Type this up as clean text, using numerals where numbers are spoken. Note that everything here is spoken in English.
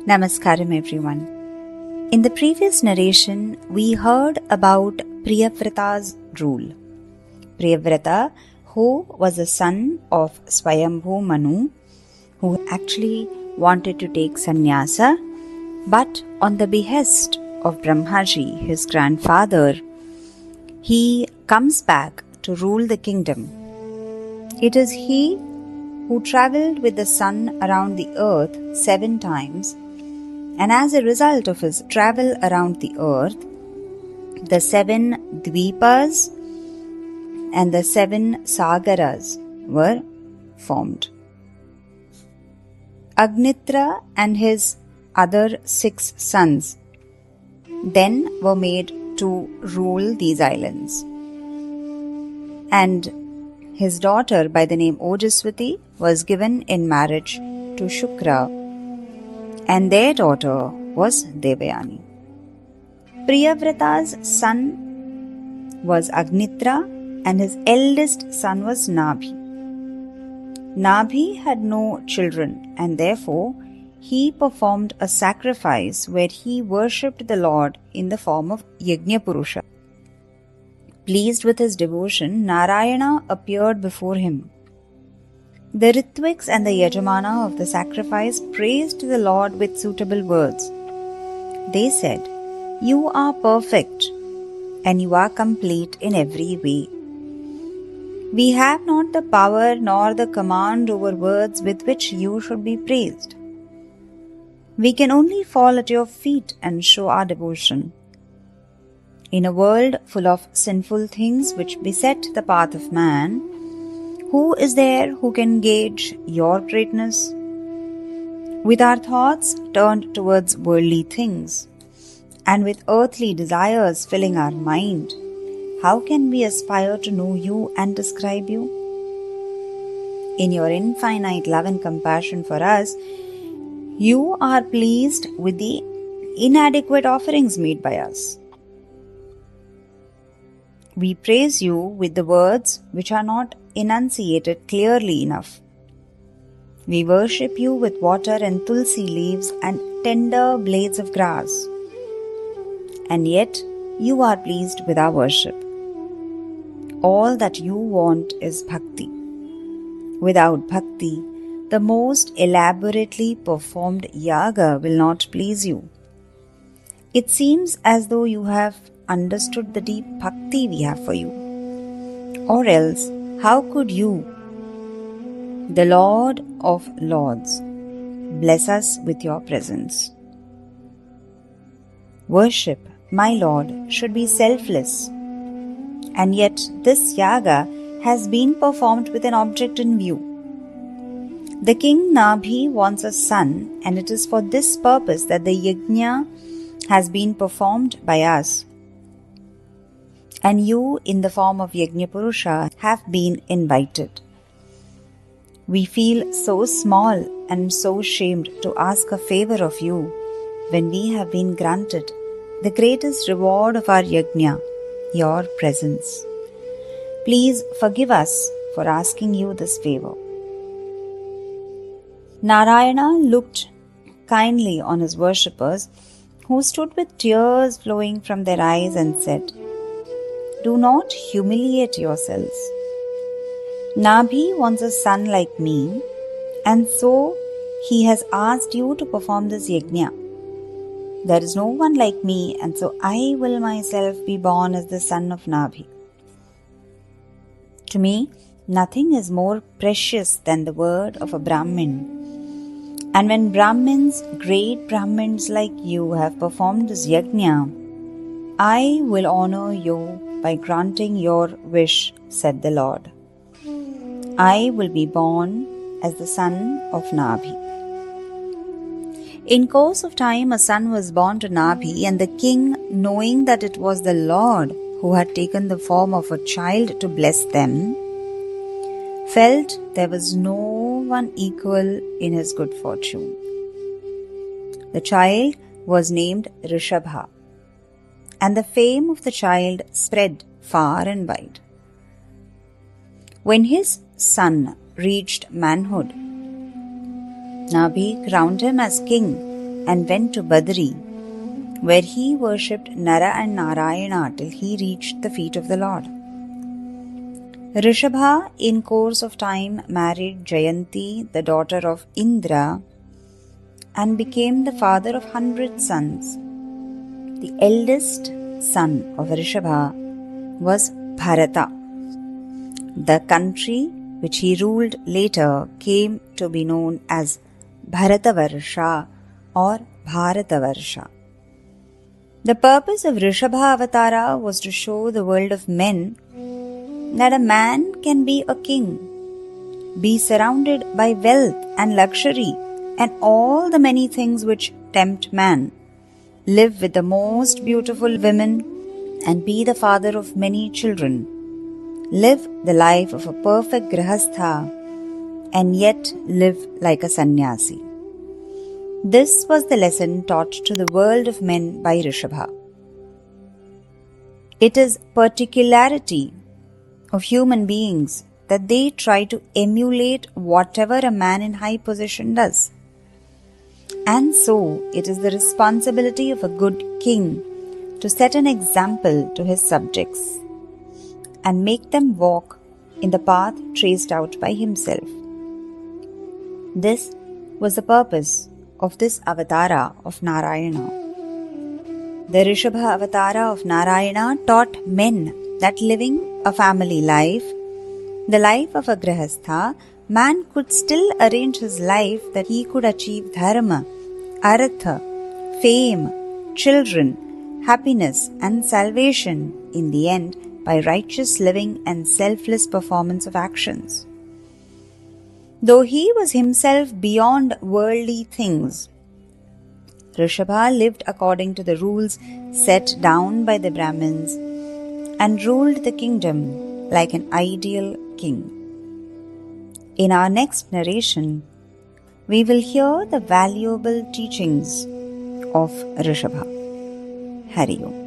Namaskaram everyone. In the previous narration, we heard about Priyavrata's rule. Priyavrata, who was a son of Swayambhu Manu, who actually wanted to take sannyasa, but on the behest of Brahmaji, his grandfather, he comes back to rule the kingdom. It is he who travelled with the sun around the earth 7 times, and as a result of his travel around the earth, the 7 dvipas and the 7 sagaras were formed. Agnitra and his other 6 sons then were made to rule these islands. And his daughter by the name Ojaswati was given in marriage to Shukra, and their daughter was Devayani. Priyavrata's son was Agnitra and his eldest son was Nabhi. Nabhi had no children, and therefore he performed a sacrifice where he worshipped the Lord in the form of Yajna Purusha. Pleased with his devotion, Narayana appeared before him. The Ritviks and the Yajamana of the sacrifice praised the Lord with suitable words. They said, "You are perfect and you are complete in every way. We have not the power nor the command over words with which you should be praised. We can only fall at your feet and show our devotion. In a world full of sinful things which beset the path of man, who is there who can gauge your greatness? With our thoughts turned towards worldly things, and with earthly desires filling our mind, how can we aspire to know you and describe you? In your infinite love and compassion for us, you are pleased with the inadequate offerings made by us. We praise you with the words which are not enunciated clearly enough. We worship you with water and tulsi leaves and tender blades of grass. And yet you are pleased with our worship. All that you want is bhakti. Without bhakti, the most elaborately performed yaga will not please you. It seems as though you have understood the deep bhakti we have for you. Or else, how could you, the Lord of Lords, bless us with your presence? Worship, my Lord, should be selfless. And yet this yaga has been performed with an object in view. The King Nabhi wants a son, and it is for this purpose that the yajna has been performed by us. And you, in the form of Yajna Purusha, have been invited. We feel so small and so ashamed to ask a favor of you when we have been granted the greatest reward of our yajna, your presence. Please forgive us for asking you this favor." Narayana looked kindly on his worshippers, who stood with tears flowing from their eyes, and said, "Do not humiliate yourselves. Nabhi wants a son like me, and so he has asked you to perform this yajna. There is no one like me, and so I will myself be born as the son of Nabhi. To me, nothing is more precious than the word of a Brahmin. And when Brahmins, great Brahmins like you, have performed this yajna, I will honor you by granting your wish," said the Lord. "I will be born as the son of Nabhi." In course of time, a son was born to Nabhi, and the king, knowing that it was the Lord who had taken the form of a child to bless them, felt there was no one equal in his good fortune. The child was named Rishabha, and the fame of the child spread far and wide. When his son reached manhood, Nabhi crowned him as king and went to Badri, where he worshipped Nara and Narayana till he reached the feet of the Lord. Rishabha, in course of time, married Jayanti, the daughter of Indra, and became the father of 100 sons. The eldest son of Rishabha was Bharata. The country which he ruled later came to be known as Bharatavarsha or Bharatavarsha. The purpose of Rishabha Avatāra was to show the world of men that a man can be a king, be surrounded by wealth and luxury and all the many things which tempt man, live with the most beautiful women and be the father of many children, live the life of a perfect Grihastha and yet live like a sannyasi. This was the lesson taught to the world of men by Rishabha. It is particularity of human beings that they try to emulate whatever a man in high position does. And so it is the responsibility of a good king to set an example to his subjects and make them walk in the path traced out by himself. This was the purpose of this Avatāra of Narayana. The Rishabha Avatāra of Narayana taught men that living a family life, the life of a Grihastha, man could still arrange his life that he could achieve Dharma, Artha, fame, children, happiness and salvation in the end by righteous living and selfless performance of actions. Though he was himself beyond worldly things, Rishabha lived according to the rules set down by the Brahmins and ruled the kingdom like an ideal king. In our next narration, we will hear the valuable teachings of Rishabha. Hari Om.